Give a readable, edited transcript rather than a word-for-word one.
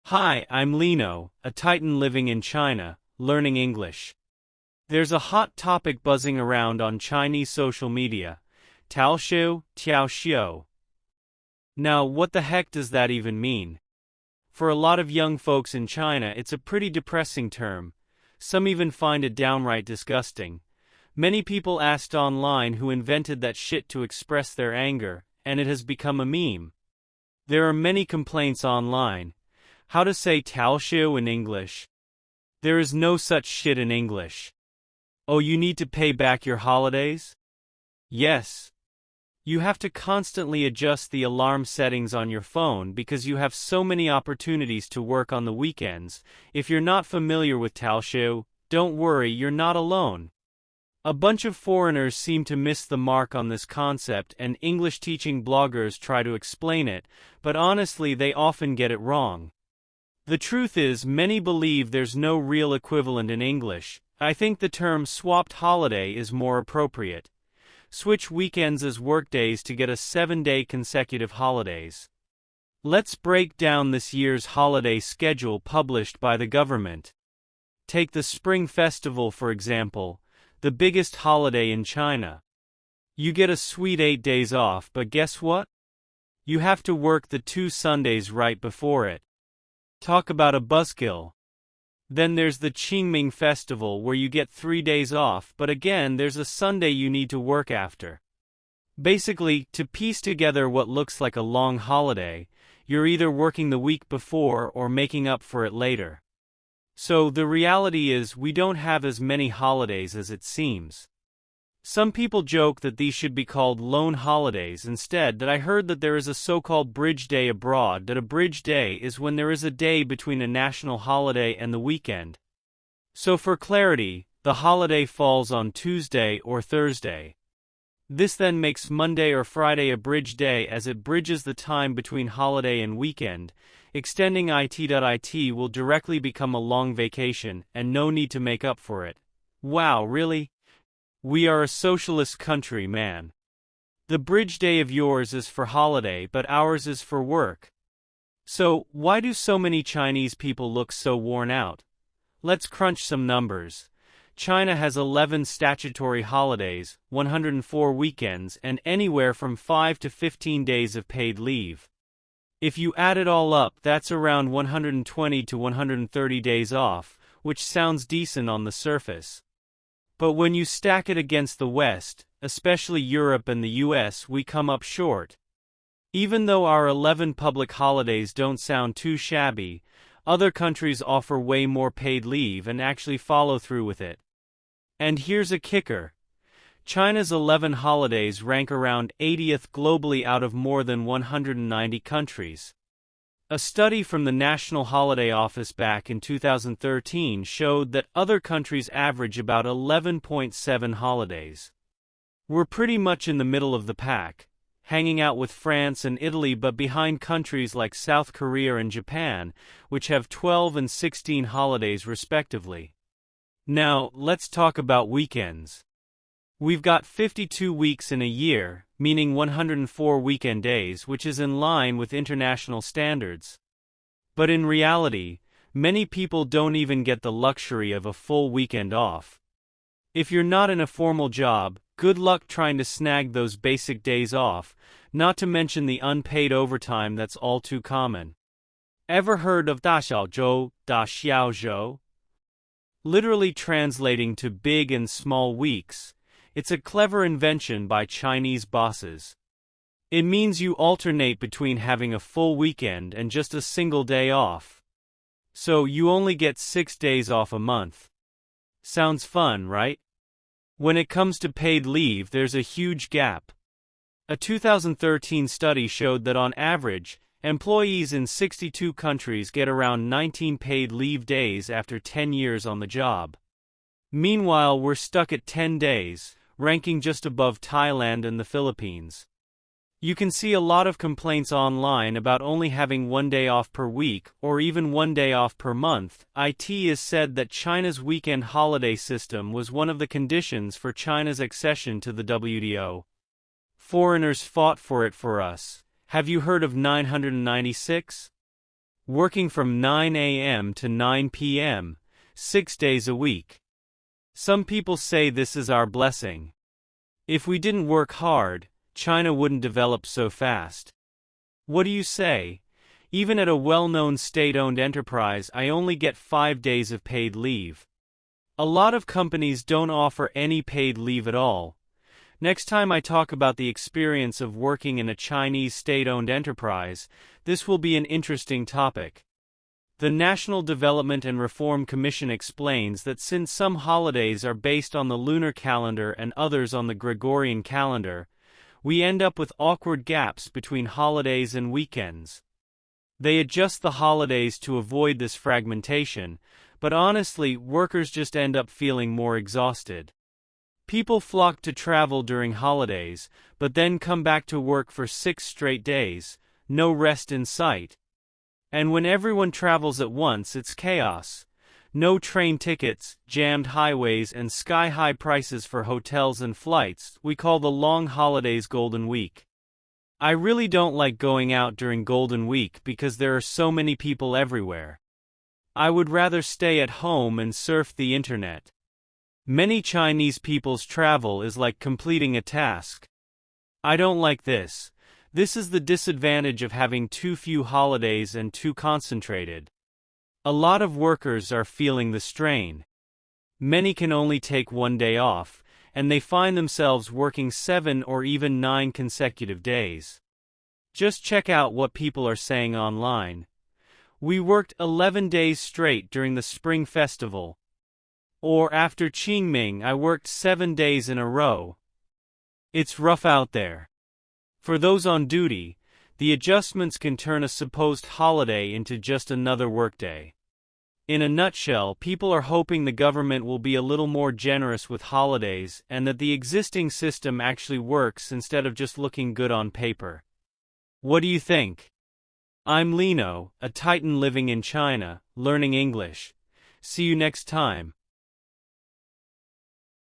Hi, I'm Lino, a Titan living in China, learning English. There's a hot topic buzzing around on Chinese social media, Taoxiu, Tiaoxiu. Now, what the heck does that even mean? For a lot of young folks in China, it's a pretty depressing term. Some even find it downright disgusting. Many people asked online who invented that shit to express their anger, and it has become a meme. There are many complaints online. How to say Taoxiu in English? There is no such shit in English. Oh, you need to pay back your holidays? Yes. You have to constantly adjust the alarm settings on your phone because you have so many opportunities to work on the weekends. If you're not familiar with Taoxiu, don't worry, you're not alone. A bunch of foreigners seem to miss the mark on this concept, and English-teaching bloggers try to explain it, but honestly they often get it wrong. The truth is, many believe there's no real equivalent in English. I think the term swapped holiday is more appropriate. Switch weekends as workdays to get a 7-day consecutive holidays. Let's break down this year's holiday schedule published by the government. Take the Spring Festival for example, the biggest holiday in China. You get a sweet 8 days off, but guess what? You have to work the 2 Sundays right before it. Talk about a buzzkill. Then there's the Qingming Festival where you get 3 days off, but again there's a Sunday you need to work after. Basically, to piece together what looks like a long holiday, you're either working the week before or making up for it later. So the reality is we don't have as many holidays as it seems. Some people joke that these should be called lone holidays instead. That I heard that there is a so-called bridge day abroad, that a bridge day is when there is a day between a national holiday and the weekend. So for clarity, the holiday falls on Tuesday or Thursday. This then makes Monday or Friday a bridge day as it bridges the time between holiday and weekend. Extending it will directly become a long vacation and no need to make up for it. Wow, really? We are a socialist country, man. The bridge day of yours is for holiday, but ours is for work. So, why do so many Chinese people look so worn out? Let's crunch some numbers. China has 11 statutory holidays, 104 weekends, and anywhere from 5 to 15 days of paid leave. If you add it all up, that's around 120 to 130 days off, which sounds decent on the surface. But when you stack it against the West, especially Europe and the US, we come up short. Even though our 11 public holidays don't sound too shabby, other countries offer way more paid leave and actually follow through with it. And here's a kicker. China's 11 holidays rank around 80th globally out of more than 190 countries. A study from the National Holiday Office back in 2013 showed that other countries average about 11.7 holidays. We're pretty much in the middle of the pack, hanging out with France and Italy, but behind countries like South Korea and Japan, which have 12 and 16 holidays respectively. Now, let's talk about weekends. We've got 52 weeks in a year, meaning 104 weekend days, which is in line with international standards. But in reality, many people don't even get the luxury of a full weekend off. If you're not in a formal job, good luck trying to snag those basic days off, not to mention the unpaid overtime that's all too common. Ever heard of 大小周, 大小周? Literally translating to big and small weeks. It's a clever invention by Chinese bosses. It means you alternate between having a full weekend and just a single day off. So you only get 6 days off a month. Sounds fun, right? When it comes to paid leave, there's a huge gap. A 2013 study showed that on average, employees in 62 countries get around 19 paid leave days after 10 years on the job. Meanwhile, we're stuck at 10 days, ranking just above Thailand and the Philippines. You can see a lot of complaints online about only having 1 day off per week, or even 1 day off per month. It is said that China's weekend holiday system was one of the conditions for China's accession to the WTO. Foreigners fought for it for us. Have you heard of 996? working from 9 a.m. to 9 p.m., 6 days a week. Some people say this is our blessing. If we didn't work hard, China wouldn't develop so fast. What do you say? Even at a well-known state-owned enterprise, I only get 5 days of paid leave. A lot of companies don't offer any paid leave at all. Next time I talk about the experience of working in a Chinese state-owned enterprise, this will be an interesting topic. The National Development and Reform Commission explains that since some holidays are based on the lunar calendar and others on the Gregorian calendar, we end up with awkward gaps between holidays and weekends. They adjust the holidays to avoid this fragmentation, but honestly, workers just end up feeling more exhausted. People flock to travel during holidays, but then come back to work for 6 straight days, no rest in sight. And when everyone travels at once, it's chaos. No train tickets, jammed highways, and sky-high prices for hotels and flights. We call the long holidays Golden Week. I really don't like going out during Golden Week because there are so many people everywhere. I would rather stay at home and surf the internet. Many Chinese people's travel is like completing a task. I don't like this. This is the disadvantage of having too few holidays and too concentrated. A lot of workers are feeling the strain. Many can only take 1 day off, and they find themselves working 7 or even 9 consecutive days. Just check out what people are saying online. We worked 11 days straight during the Spring Festival. Or after Qingming, I worked 7 days in a row. It's rough out there. For those on duty, the adjustments can turn a supposed holiday into just another workday. In a nutshell, people are hoping the government will be a little more generous with holidays and that the existing system actually works instead of just looking good on paper. What do you think? I'm Lino, a Titan living in China, learning English. See you next time.